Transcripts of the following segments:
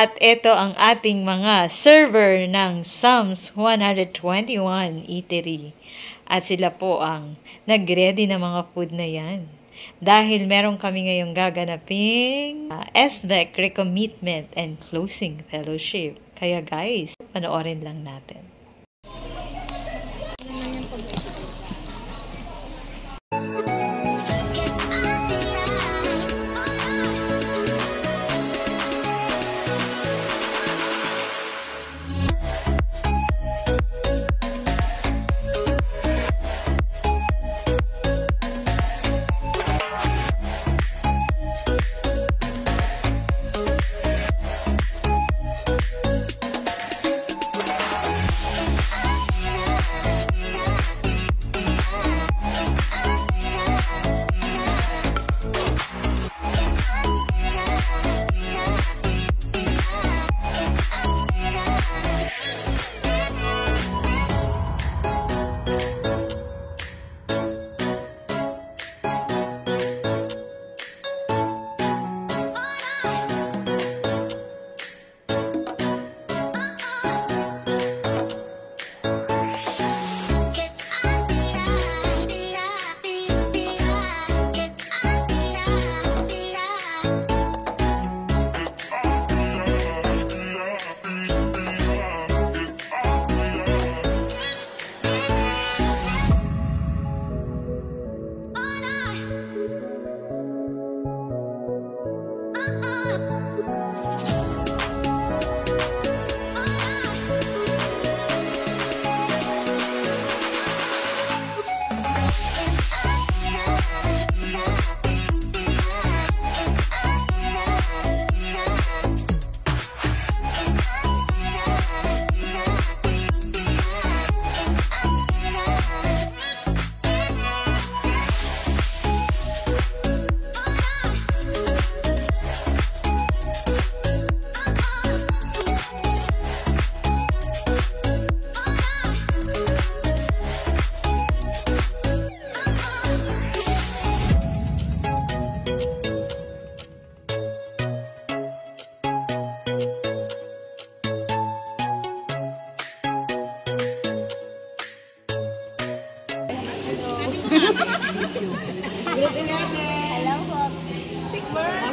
At ito ang ating mga server ng Psalms 121 Eatery. At sila po ang nag-ready ng mga food na yan. Dahil meron kami ngayong gaganaping SBEC Recommitment and Closing Fellowship. Kaya guys, panoorin lang natin.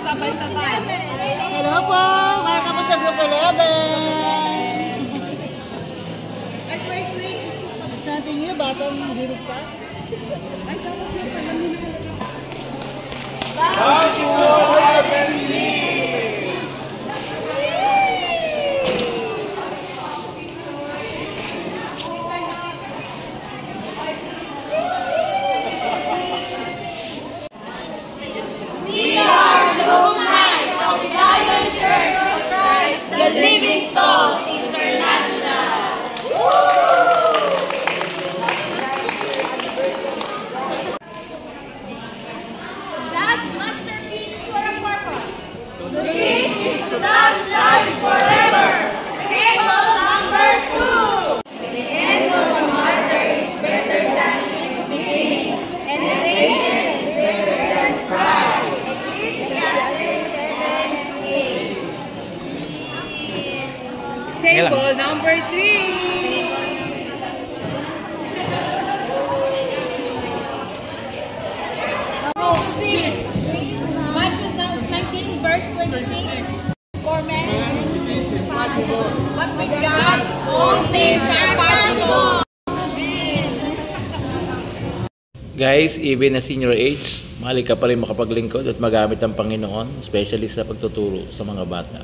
Hello po. Hello po. Welcome po sa Group 11. Sa atin niyo, batang dinig ka? Livingstone International. God's masterpiece for a purpose. The wish is to last life forever. Table number 2. The end of a matter is better than its beginning, and patience is better than pride. Ecclesiastes 7:8. Table number 3. Matthew 19 verse 26. For men, but with God, all things are possible. Guys, even na senior age, mahali ka pa rin makapaglingkod at magamit ang Panginoon, especially sa pagtuturo sa mga bata.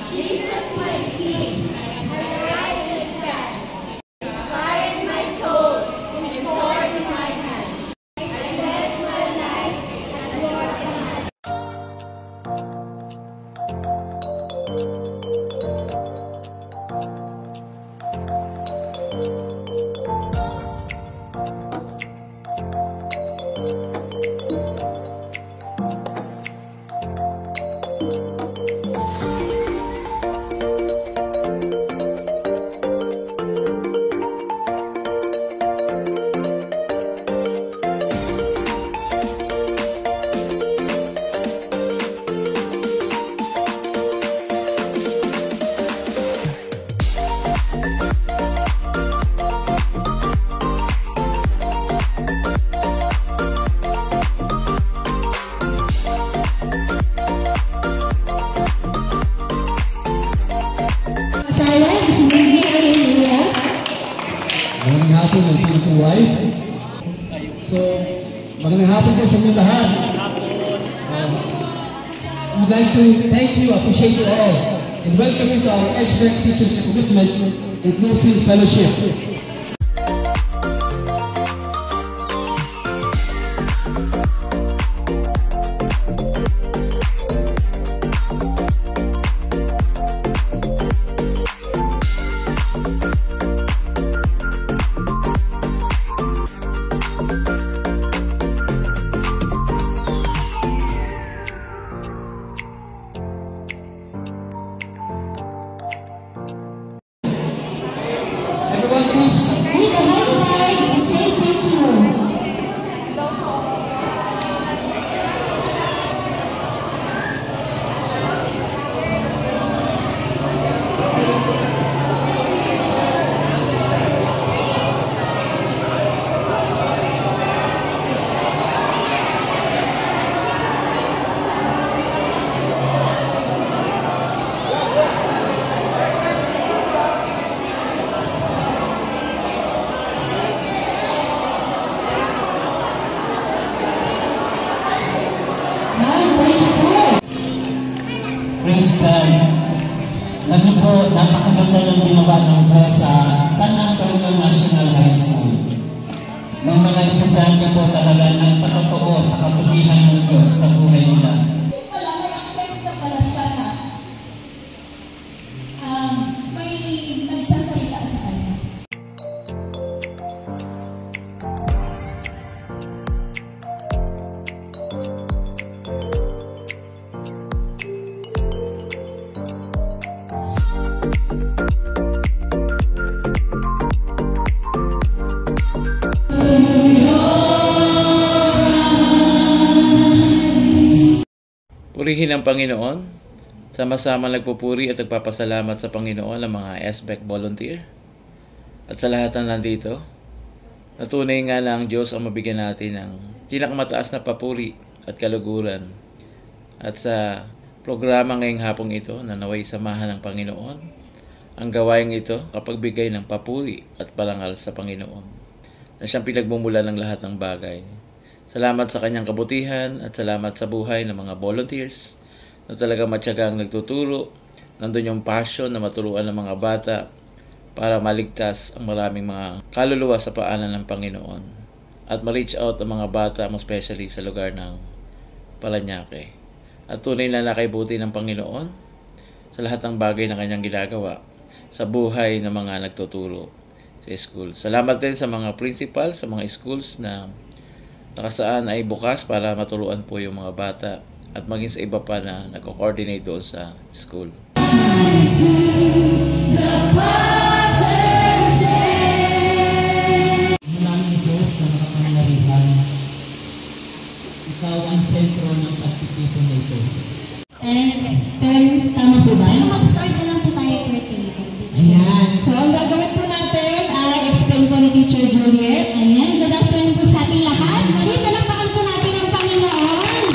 Jesus, my King, arise and stand. Fire in my soul. So, magandang hapon po sa inyo lahat. We'd like to thank you, appreciate you all, and welcome you to our SBEC Teachers Recruitment Inclusive Fellowship. Everyone please take a high five and say thank you. Praise God. Alam niyo po, napakaganda ng ginawa ng Diyos sa San Antonio National High School. Ng mga estudyante po talaga nagpatotoo sa kabutihan ng Diyos sa buhay nila. Wala, may active na pala siya na may nagsasalita sa kanya. Purihin ang Panginoon. Sama-sama nagpupuri at nagpapasalamat sa Panginoon ang mga SBEC volunteer. At sa lahat ng nandito, natunay nga na ang Diyos ang mabigyan natin ng pinakamataas na papuri at kaluguran. At sa programa ngayong hapong ito na naway samahan ng Panginoon, ang gawain ito kapag bigay ng papuri at parangal sa Panginoon na siyang pinagmumula ng lahat ng bagay. Salamat sa kanyang kabutihan at salamat sa buhay ng mga volunteers na talaga matyagang nagtuturo. Nandun yung passion na maturuan ng mga bata para maligtas ang maraming mga kaluluwa sa paanan ng Panginoon at ma-reach out ang mga bata, most especially sa lugar ng Parañaque. At tunay na nakaibuti ng Panginoon sa lahat ng bagay na kanyang ginagawa sa buhay ng mga nagtuturo sa school. Salamat din sa mga principal sa mga schools na nakasaan ay bukas para maturuan po yung mga bata at maging sa iba pa na nagko-coordinate doon sa school. Maraming Diyos na makapangyarihan. Ikaw ang sentro ng pagtitipon na ito. Tama po ba? Mag-start na lang po tayo creative. Ayan. So, ang gagawin po natin ay explain po ni Teacher Juliet. Ayan, good afternoon po sa ating lahat. Muli, palakpakan po natin ang Panginoon.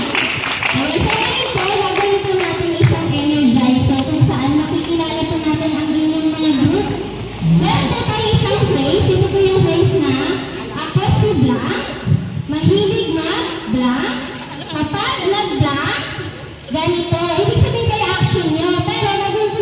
Isa ngayon po, gagawin po natin isang energizer kung saan makikilala po natin ang inyong mga group. Meron po tayo isang phrase. Ito po yung phrase na, ako si Blanc, mahilig mag-Blanc, kapag nag-Blanc, ganito. Ibig sabihin kayo action nyo, pero naging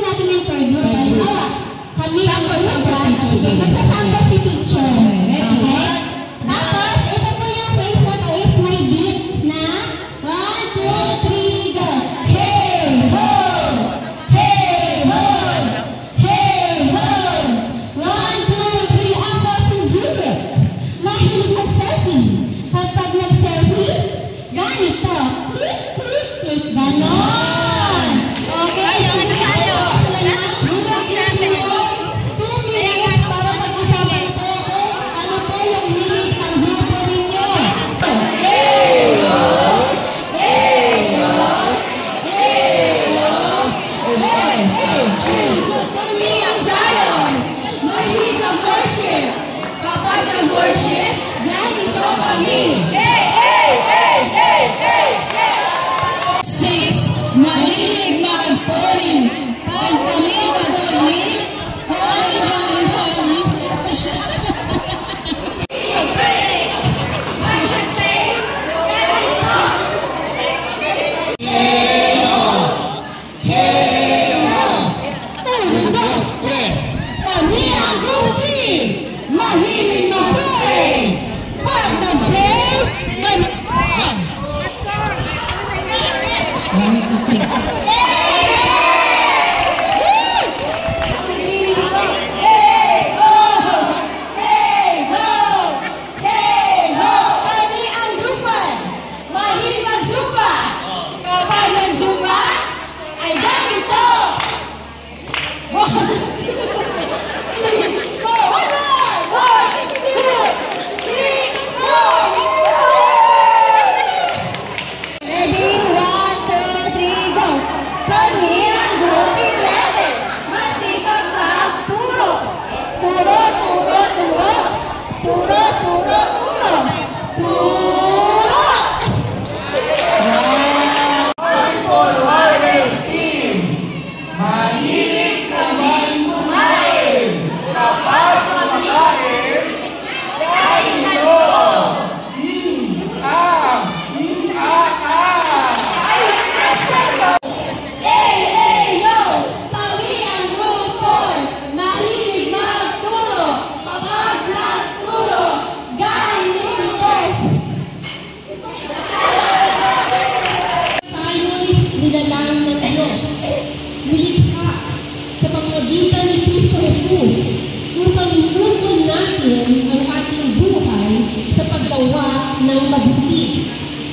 ng mabuti.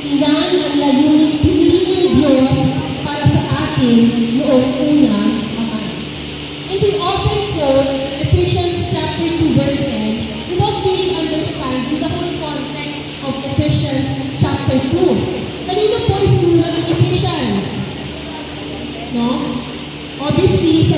Iyan ang layuning pinili ng Diyos para sa atin noong una pa. And we often quote Ephesians chapter 2 verse 10 without really understanding the whole context of Ephesians chapter 2. Kanino po isinulat ang Ephesians? No? Obviously, sa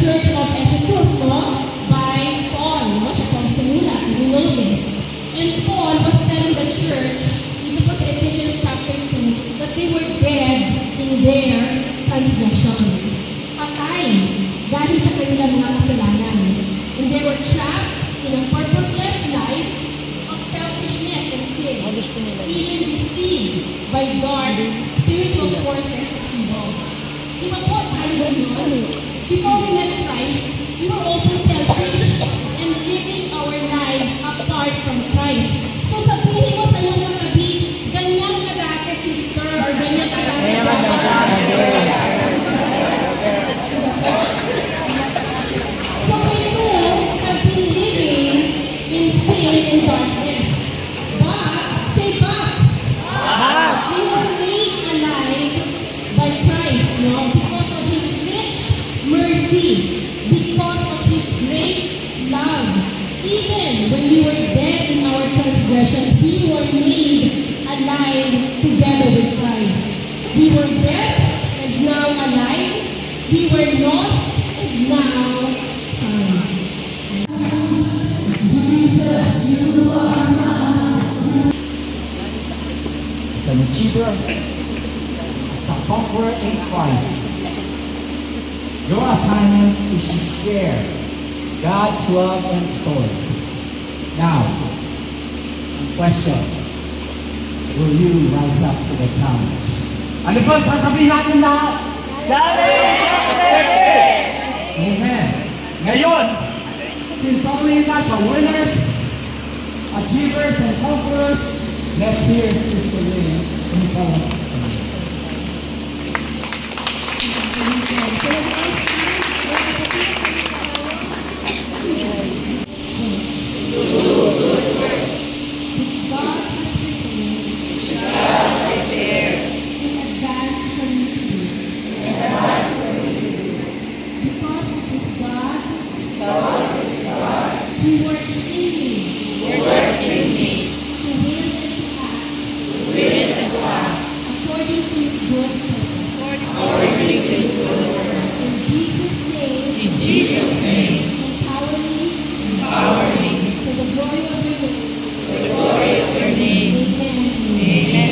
Church of Ephesus, no? By Paul, no? Siya po ang sumulat. We know this. And Paul was telling the church, dito po sa Ephesians chapter 2, that they were dead in their transgressions. Patay dahil sa kanilang mga kasalanan. And they were trapped in a purposeless life of selfishness and sin, being deceived by dark spiritual forces of evil. Di ba po tayo ganun? Before we met Christ, we were also selfish and living our lives apart from Christ. So sabihin mo sa iyong katabi, ganyan ka dati sister or ganyan ka dati So we too have been living in sin and darkness. But, say but, we were made alive by Christ, no? Because of His rich mercy, because of His great love. Even when we were dead in our transgressions, we were made alive together with Christ. We were dead and now alive. We were lost and now found. Jesus, you are mine. As an achiever, as a conqueror in Christ, your assignment is to share God's love and story. Now, question, will you rise up to the challenge? Ano po sasabihin natin lahat? Amen. Ngayon, since only you guys are winners, achievers, and conquerors, let's hear Sister Lynn in front of Sister Lynn. Which God has prepared in advance for me to do. Because of this God, who works in me, to will and to act, according to His good purpose. In Jesus' name, empower me, for the glory of your name. Amen.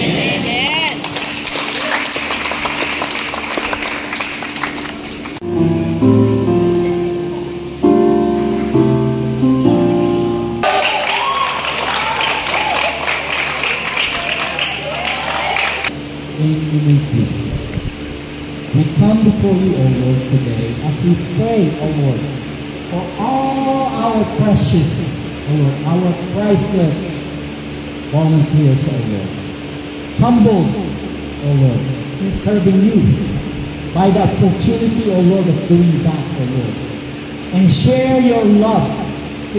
We come before you, O Lord, today as we pray, O Lord, for all our precious, O Lord, our priceless volunteers, O Lord. Humbled, O Lord, in serving you by the opportunity, O Lord, of doing that, O Lord. And share your love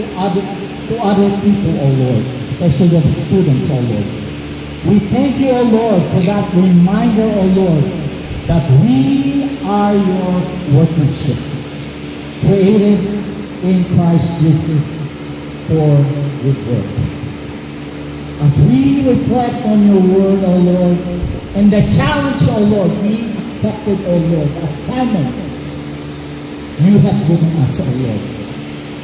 to other people, O Lord, especially the students, O Lord. We thank you, O Lord, for that reminder, O Lord, that we are your workmanship, created in Christ Jesus for good works. As we reflect on your word, O Lord, and the challenge, O Lord, we accepted, O Lord, the assignment you have given us, O Lord.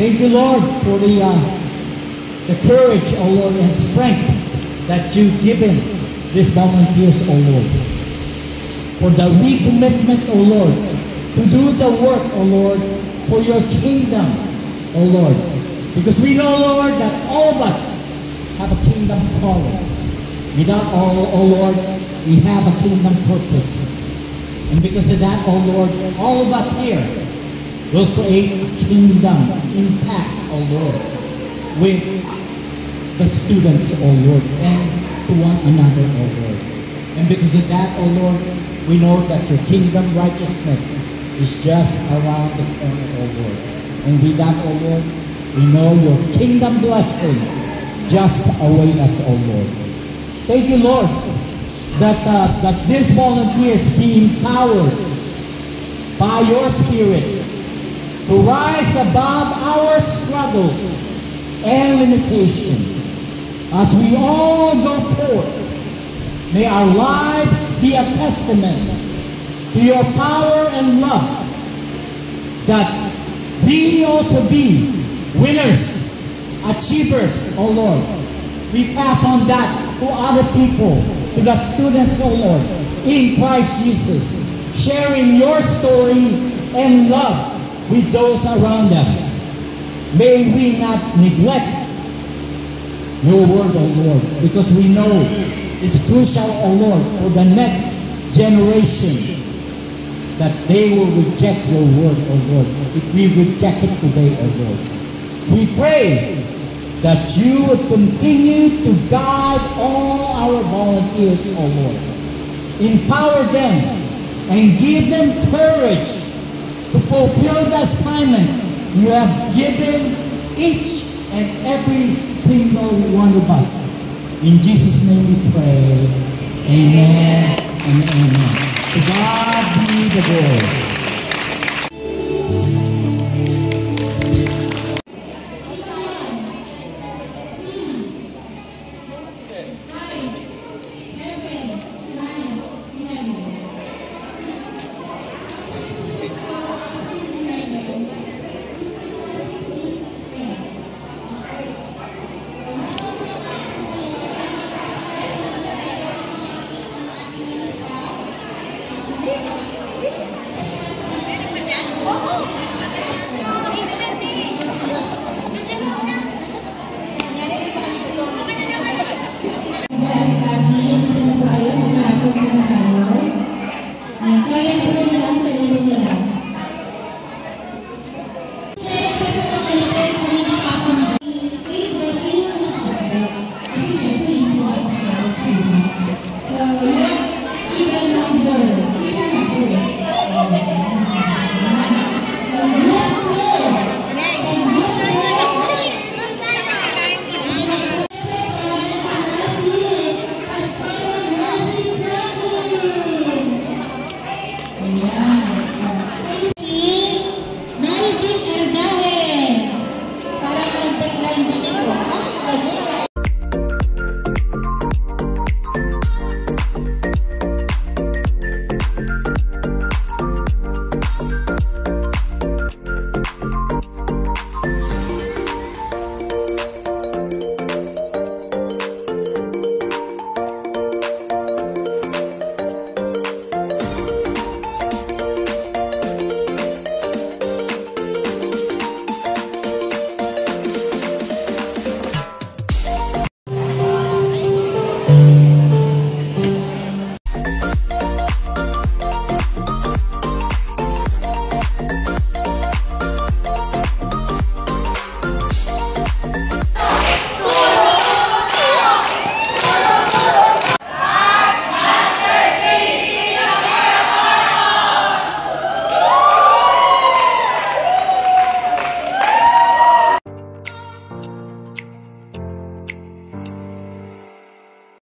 Thank you, Lord, for the courage, O Lord, and strength that you've given these volunteers, O Lord. For the recommitment, O Lord, to do the work, O Lord, for your kingdom, O Lord. Because we know, Lord, that all of us have a kingdom calling. Without O Lord, we have a kingdom purpose. And because of that, O Lord, all of us here will create a kingdom impact, O Lord, with the students, O Lord, and to one another, O Lord. And because of that, O Lord, we know that your kingdom righteousness is just around the corner, O Lord. And with that, O Lord, we know your kingdom blessings just await us, O Lord. Thank you, Lord, that these volunteers be empowered by your Spirit to rise above our struggles and limitation. As we all go forth, may our lives be a testament to your power and love, that we also be winners, achievers, O Lord. We pass on that to other people, to the students, O Lord, in Christ Jesus, sharing your story and love with those around us. May we not neglect your word, O Lord, because we know it's crucial, O Lord, for the next generation that they will reject your word, O Lord, if we reject it today, O Lord. We pray that you would continue to guide all our volunteers, O Lord. Empower them and give them courage to fulfill the assignment you have given each and every single one of us. In Jesus' name we pray. Amen and amen. To God be the glory.